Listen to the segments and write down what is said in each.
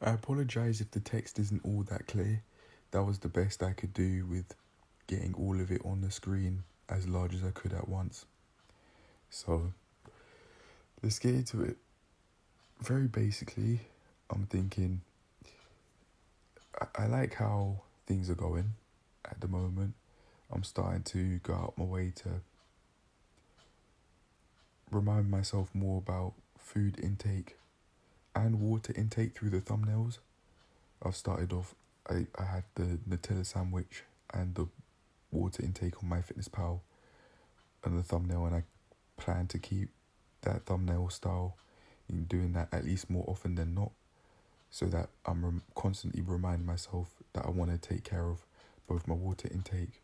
I apologise if the text isn't all that clear. That was the best I could do with getting all of it on the screen as large as I could at once. So, let's get into it. Very basically, I'm thinking, I like how things are going at the moment. I'm starting to go out my way to remind myself more about food intake and water intake through the thumbnails. I've started off, I had the Nutella sandwich and the water intake on MyFitnessPal and the thumbnail, and I plan to keep that thumbnail style in doing that at least more often than not, so that I'm constantly reminding myself that I want to take care of both my water intake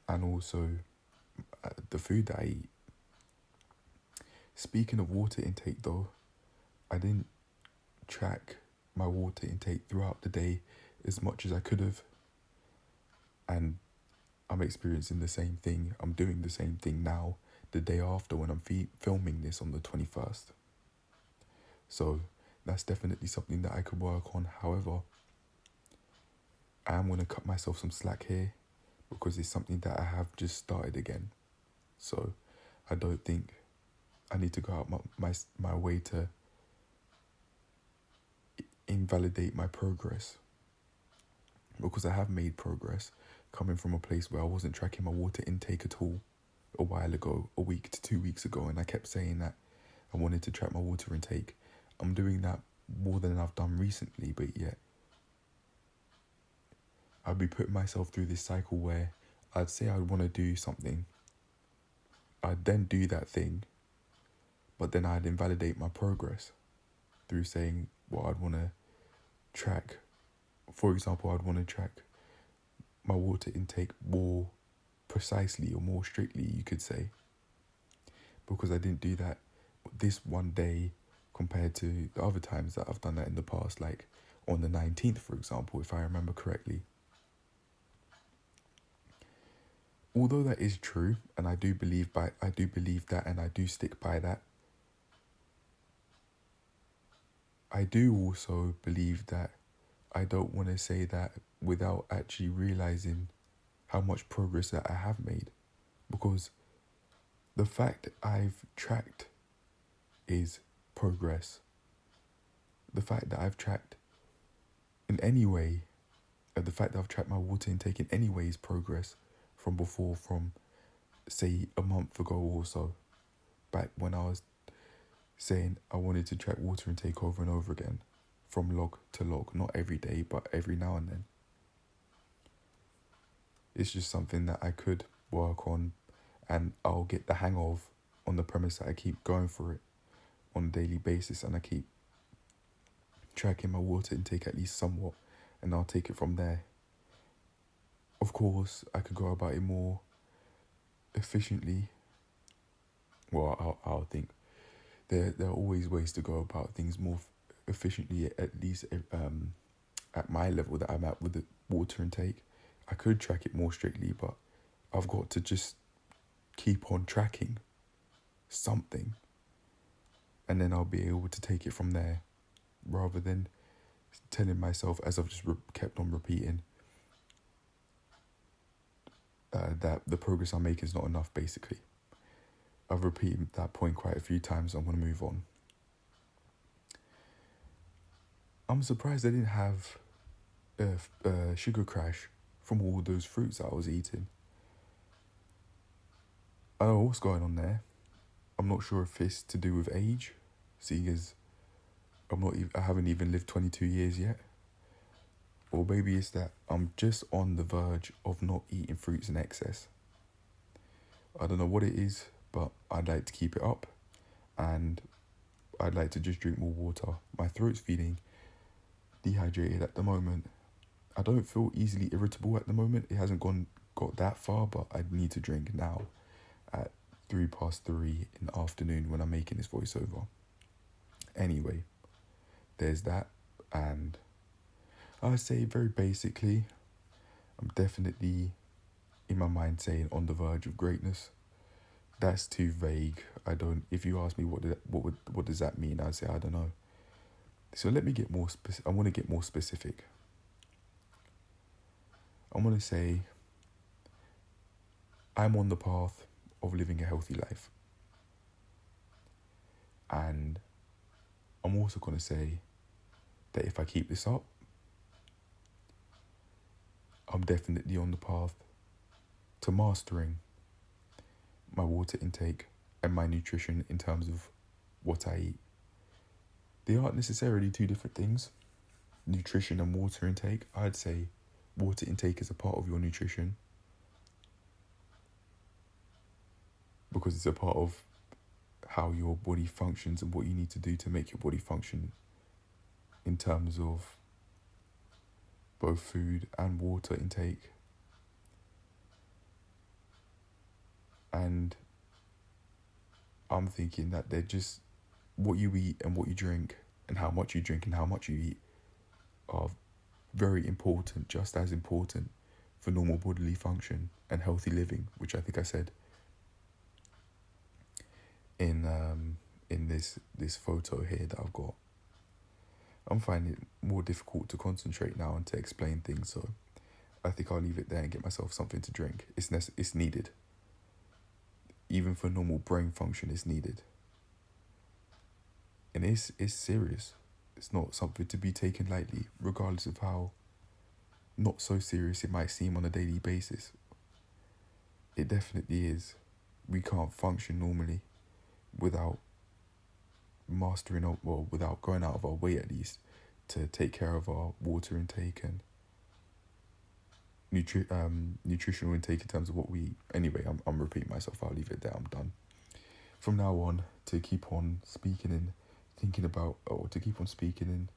and also the food that I eat. Speaking of water intake though, I didn't track my water intake throughout the day as much as I could have, and I'm experiencing the same thing. I'm doing the same thing now the day after when I'm filming this on the 21st. So that's definitely something that I could work on. However, I am going to cut myself some slack here because it's something that I have just started again. So I don't think I need to go out my way to invalidate my progress, because I have made progress coming from a place where I wasn't tracking my water intake at all a while ago, a week to 2 weeks ago, and I kept saying that I wanted to track my water intake. I'm doing that more than I've done recently, but yet I'd be putting myself through this cycle where I'd say I'd want to do something, I'd then do that thing, but then I'd invalidate my progress through saying what I'd want to track. For example, I'd want to track my water intake more precisely or more strictly, you could say, because I didn't do that this one day compared to the other times that I've done that in the past, like on the 19th, for example, if I remember correctly. Although that is true, and I do believe that, and I do stick by that, I do also believe that I don't want to say that without actually realizing how much progress that I have made, because the fact I've tracked is progress. The fact that I've tracked in any way, the fact that I've tracked my water intake in any way is progress from before, from say a month ago or so, back when I was saying I wanted to track water intake over and over again, from log to log, not every day, but every now and then. It's just something that I could work on, and I'll get the hang of, on the premise that I keep going for it on a daily basis and I keep tracking my water intake at least somewhat, and I'll take it from there. Of course, I could go about it more efficiently. Well, I'll think there are always ways to go about things more efficiently, at least at my level that I'm at with the water intake. I could track it more strictly, but I've got to just keep on tracking something, and then I'll be able to take it from there, rather than telling myself, as I've just kept on repeating, that the progress I'm making is not enough, basically. I've repeated that point quite a few times. I'm going to move on. I'm surprised I didn't have a sugar crash from all those fruits that I was eating. I don't know what's going on there. I'm not sure if it's to do with age, seeing as I haven't even lived 22 years yet. Or maybe it's that I'm just on the verge of not eating fruits in excess. I don't know what it is, but I'd like to keep it up, and I'd like to just drink more water. My throat's feeling dehydrated at the moment. I don't feel easily irritable at the moment. It hasn't got that far, but I need to drink now at 3:03 in the afternoon when I'm making this voiceover. Anyway, there's that, and I say very basically, I'm definitely in my mind saying on the verge of greatness. That's too vague. If you ask me what does that mean, I'd say I don't know. So let me get more specific. I want to get more specific. I want to say I'm on the path of living a healthy life. And I'm also going to say that if I keep this up, I'm definitely on the path to mastering my water intake and my nutrition in terms of what I eat. They aren't necessarily two different things, nutrition and water intake. I'd say water intake is a part of your nutrition because it's a part of how your body functions and what you need to do to make your body function in terms of both food and water intake. And I'm thinking that they're just what you eat and what you drink and how much you drink and how much you eat are very important, just as important for normal bodily function and healthy living, which I think I said in this photo here that I've got. I'm finding it more difficult to concentrate now and to explain things, so I think I'll leave it there and get myself something to drink. It's needed. Even for normal brain function, it's needed. And it's serious. It's not something to be taken lightly, regardless of how not so serious it might seem on a daily basis. It definitely is. We can't function normally without without going out of our way at least to take care of our water intake and nutritional intake in terms of what we eat. Anyway, I'm repeating myself. I'll leave it there. I'm done. From now on, to keep on speaking and thinking about, or to keep on speaking and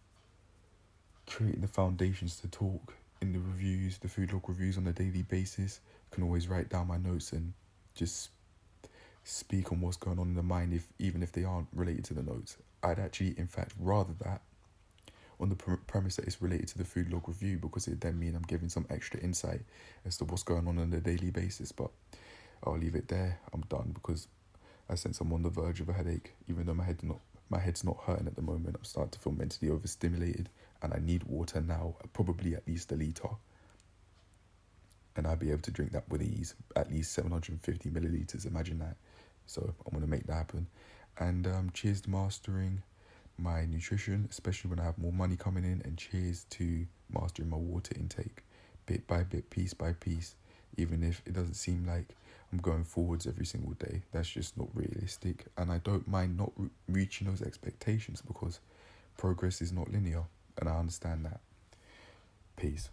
creating the foundations to talk in the reviews, the food log reviews on a daily basis. I can always write down my notes and just speak on what's going on in the mind, even if they aren't related to the notes. I'd actually, in fact, rather that on the premise that it's related to the food log review, because it then means I'm giving some extra insight as to what's going on a daily basis. But I'll leave it there. I'm done because I sense I'm on the verge of a headache, even though my head's not hurting at the moment. I'm starting to feel mentally overstimulated and I need water now, probably at least a litre. And I'll be able to drink that with ease, at least 750 millilitres, imagine that. So I'm going to make that happen. And cheers to mastering my nutrition, especially when I have more money coming in, and cheers to mastering my water intake, bit by bit, piece by piece, even if it doesn't seem like I'm going forwards every single day. That's just not realistic, and I don't mind not reaching those expectations because progress is not linear, and I understand that. Peace.